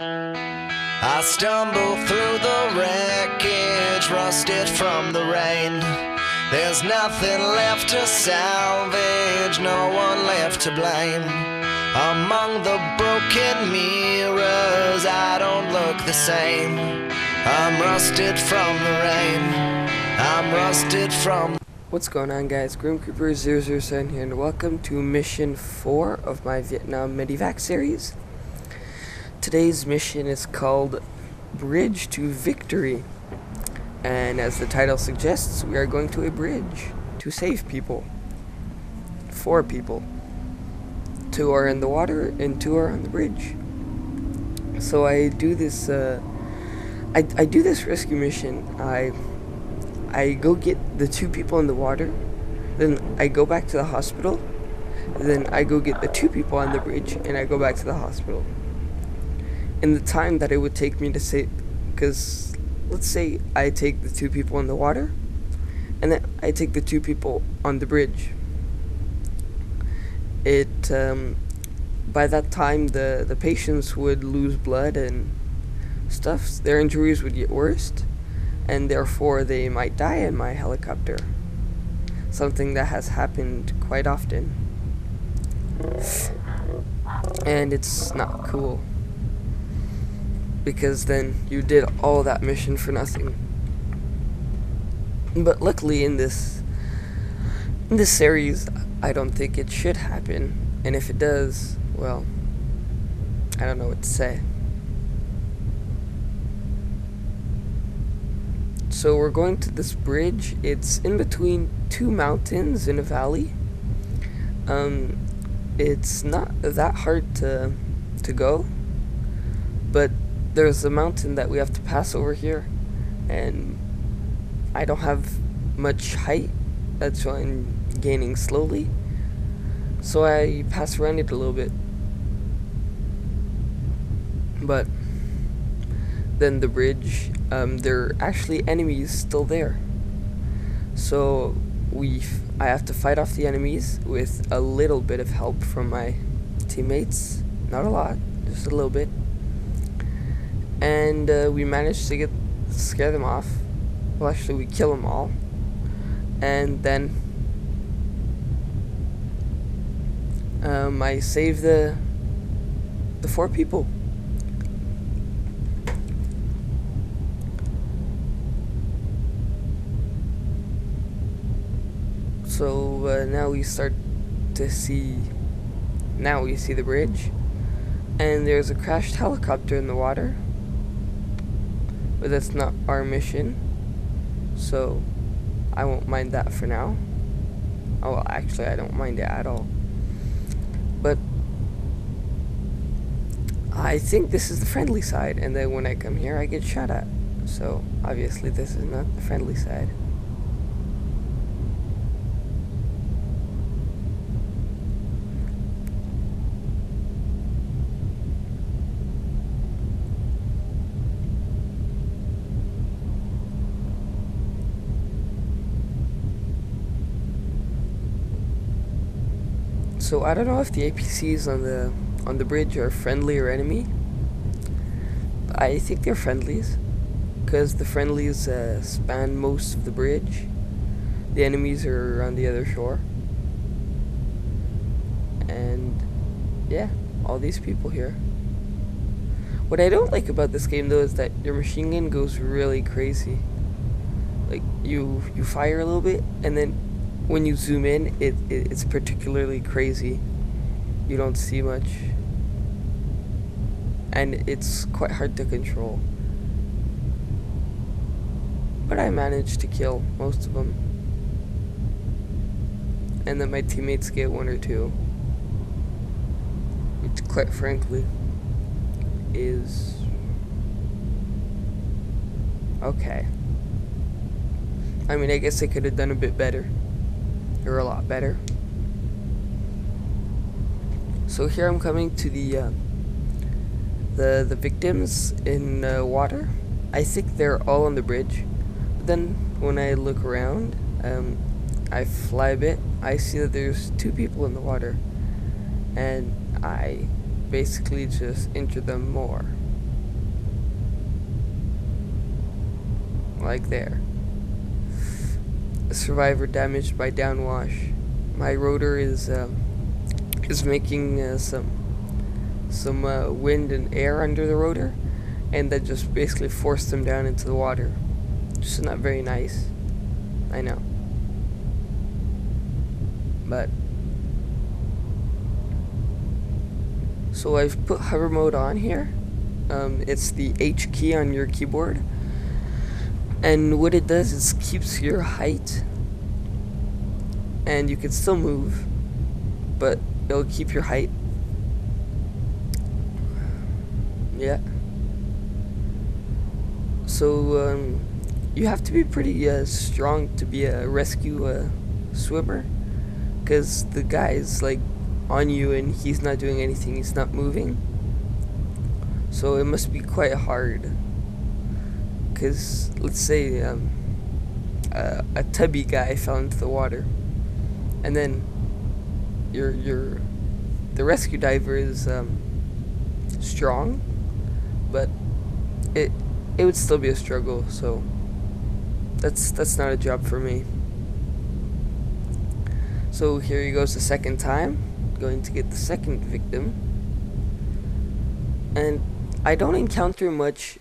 I stumble through the wreckage, rusted from the rain. There's nothing left to salvage, no one left to blame. Among the broken mirrors, I don't look the same. I'm rusted from the rain. I'm rusted from... What's going on, guys? GrimCreeper007 here, and welcome to mission 4 of my Vietnam Medevac series. Today's mission is called Bridge to Victory, and as the title suggests, we are going to a bridge to save people. 4 people. 2 are in the water and 2 are on the bridge. So I do this I do this rescue mission. I go get the 2 people in the water, then I go back to the hospital, then I go get the 2 people on the bridge, and I go back to the hospital. In the time that it would take me to save, because let's say I take the 2 people in the water, and then I take the 2 people on the bridge. By that time the patients would lose blood and stuff, their injuries would get worse, and therefore they might die in my helicopter. Something that has happened quite often. And it's not cool, because then you did all that mission for nothing. But luckily in this series, I don't think it should happen. And if it does, well, I don't know what to say. So we're going to this bridge. It's in between 2 mountains in a valley. It's not that hard to go, but there's a mountain that we have to pass over here, and I don't have much height. That's why I'm gaining slowly. So I pass around it a little bit. But then the bridge, there are actually enemies still there. So I have to fight off the enemies with a little bit of help from my teammates. Not a lot, just a little bit. And we managed to scare them off. Well, actually we kill them all. And then I save the 4 people. So now we see the bridge, and there's a crashed helicopter in the water, but that's not our mission, so I won't mind that for now. Oh, well, actually I don't mind it at all. But I think this is the friendly side, and then when I come here I get shot at. So obviously this is not the friendly side. So I don't know if the APCs on the bridge are friendly or enemy. I think they're friendlies, because the friendlies span most of the bridge. The enemies are on the other shore. And yeah, all these people here. What I don't like about this game though is that your machine gun goes really crazy. Like you fire a little bit, and then when you zoom in, it's particularly crazy. You don't see much, and it's quite hard to control. But I managed to kill most of them, and then my teammates get 1 or 2, which quite frankly is okay. I mean, I guess I could have done a bit better. Or a lot better. So here I'm coming to the victims in water. I think they're all on the bridge. But then when I look around, I fly a bit. I see that there's 2 people in the water, and I basically just injure them more. like there. A survivor damaged by downwash. My rotor is making some wind and air under the rotor, and that just basically forced them down into the water. Just not very nice. I know. But so I've put hover mode on here. It's the H key on your keyboard, and what it does is keeps your height, and you can still move, but it'll keep your height. Yeah. So you have to be pretty strong to be a rescue swimmer, because the guy's like on you and he's not doing anything, he's not moving. So it must be quite hard, because let's say a tubby guy fell into the water, and then the rescue diver is strong, but it would still be a struggle. So that's not a job for me. So here he goes the second time, going to get the second victim, and I don't encounter much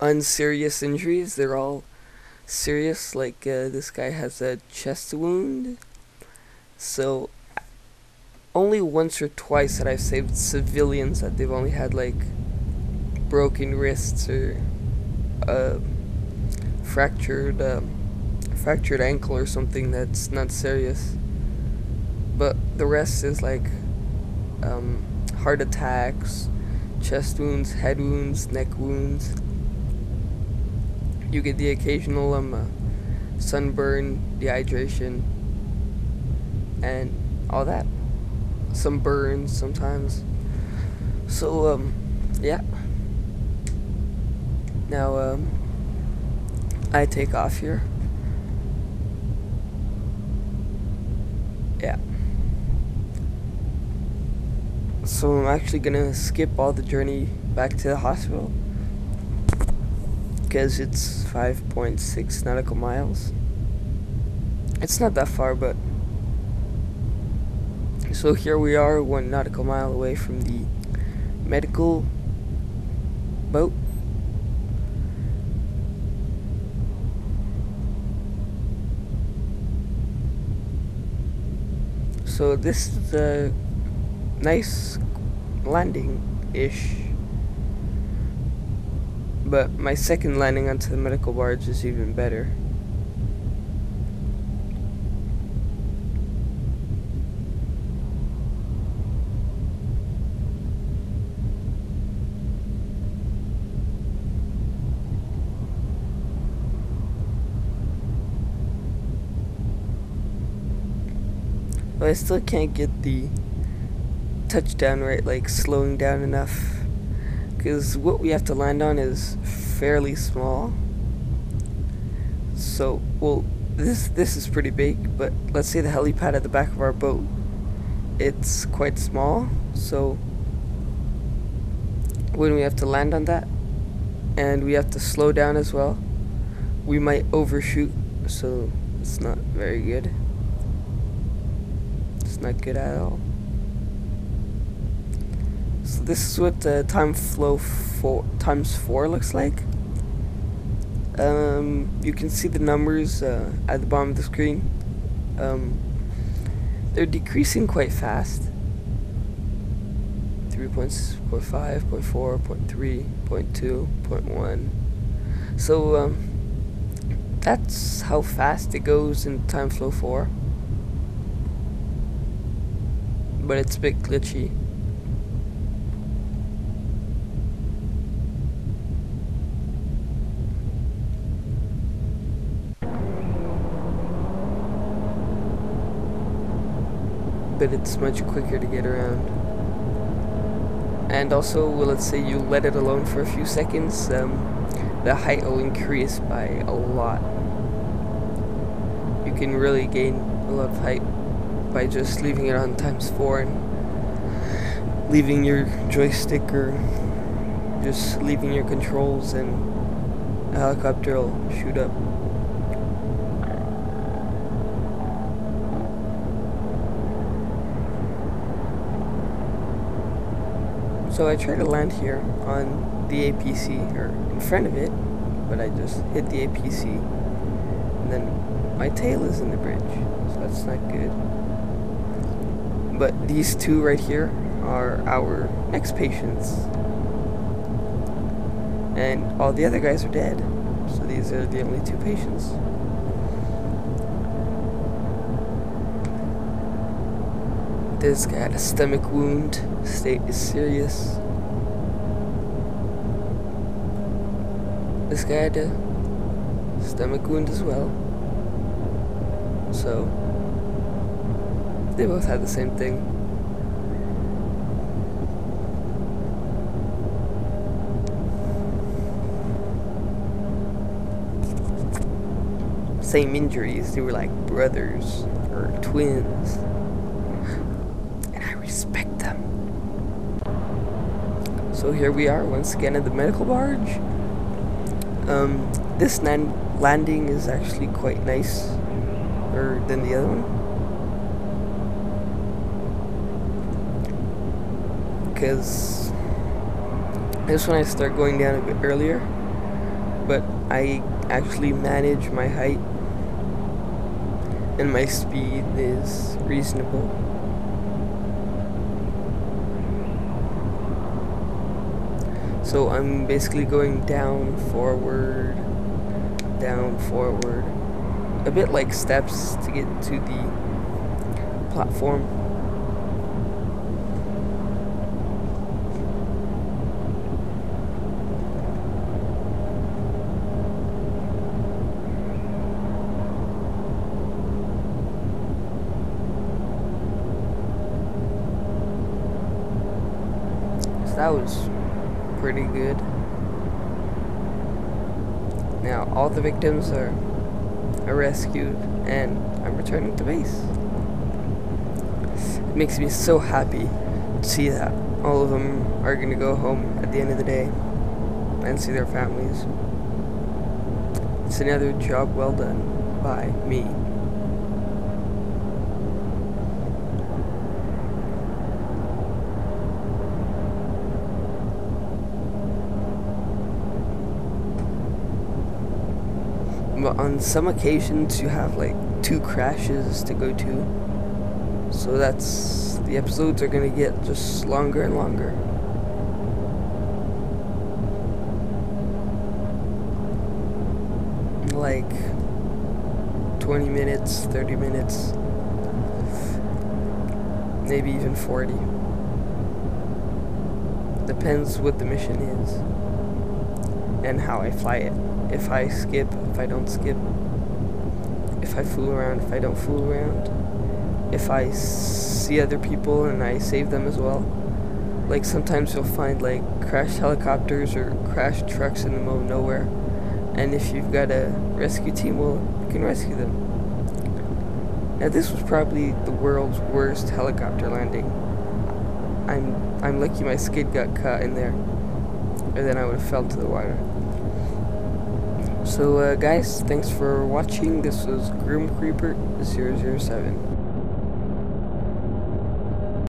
unserious injuries. They're all serious, like this guy has a chest wound. So only once or twice that I've saved civilians that they've only had like broken wrists or fractured ankle or something that's not serious. But the rest is like heart attacks, chest wounds, head wounds, neck wounds. You get the occasional sunburn, dehydration, and all that. Some burns sometimes. So yeah. Now I take off here. Yeah. So I'm actually gonna skip all the journey back to the hospital, because it's 5.6 nautical miles. It's not that far, but so here we are, 1 nautical mile away from the medical boat. So this is a nice landing-ish, but my second landing onto the medical barge is even better. But I still can't get the touchdown right, like slowing down enough, because what we have to land on is fairly small. So, well, this is pretty big, but let's say the helipad at the back of our boat, it's quite small. So when we have to land on that, and we have to slow down as well, we might overshoot, so it's not very good. It's not good at all. So this is what times 4 looks like. You can see the numbers at the bottom of the screen. They're decreasing quite fast. 3.5, 0.4, 0.3, 0.2, 0.1. So that's how fast it goes in time flow 4. But it's a bit glitchy. But it's much quicker to get around. And also, well, let's say you let it alone for a few seconds, the height will increase by a lot. You can really gain a lot of height by just leaving it on times 4 and leaving your joystick, or just leaving your controls and a helicopter will shoot up. So I tried to land here on the APC, or in front of it, but I just hit the APC, and then my tail is in the bridge, so that's not good. But these two right here are our next patients, and all the other guys are dead, so these are the only two patients. This guy had a stomach wound, state is serious. This guy had a stomach wound as well. So, they both had the same thing. Same injuries, they were like brothers or twins. And I respect them. So here we are once again at the medical barge. This landing is actually quite nicer than the other one, because this one I start going down a bit earlier, but I actually manage my height and my speed is reasonable. So I'm basically going down, forward, a bit like steps to get to the platform. So that was pretty good. Now all the victims are rescued and I'm returning to base. It makes me so happy to see that all of them are going to go home at the end of the day and see their families. It's another job well done by me. But on some occasions you have like 2 crashes to go to, so the episodes are gonna get just longer and longer. Like 20 minutes, 30 minutes, maybe even 40. Depends what the mission is and how I fly it. If I skip, if I don't skip, if I fool around, if I don't fool around, if I see other people and I save them as well. Like sometimes you'll find like crashed helicopters or crashed trucks in the middle of nowhere, and if you've got a rescue team, well, you can rescue them. Now this was probably the world's worst helicopter landing. I'm lucky my skid got caught in there, or then I would have fell to the water. So guys, thanks for watching. This was Groom Creeper 007.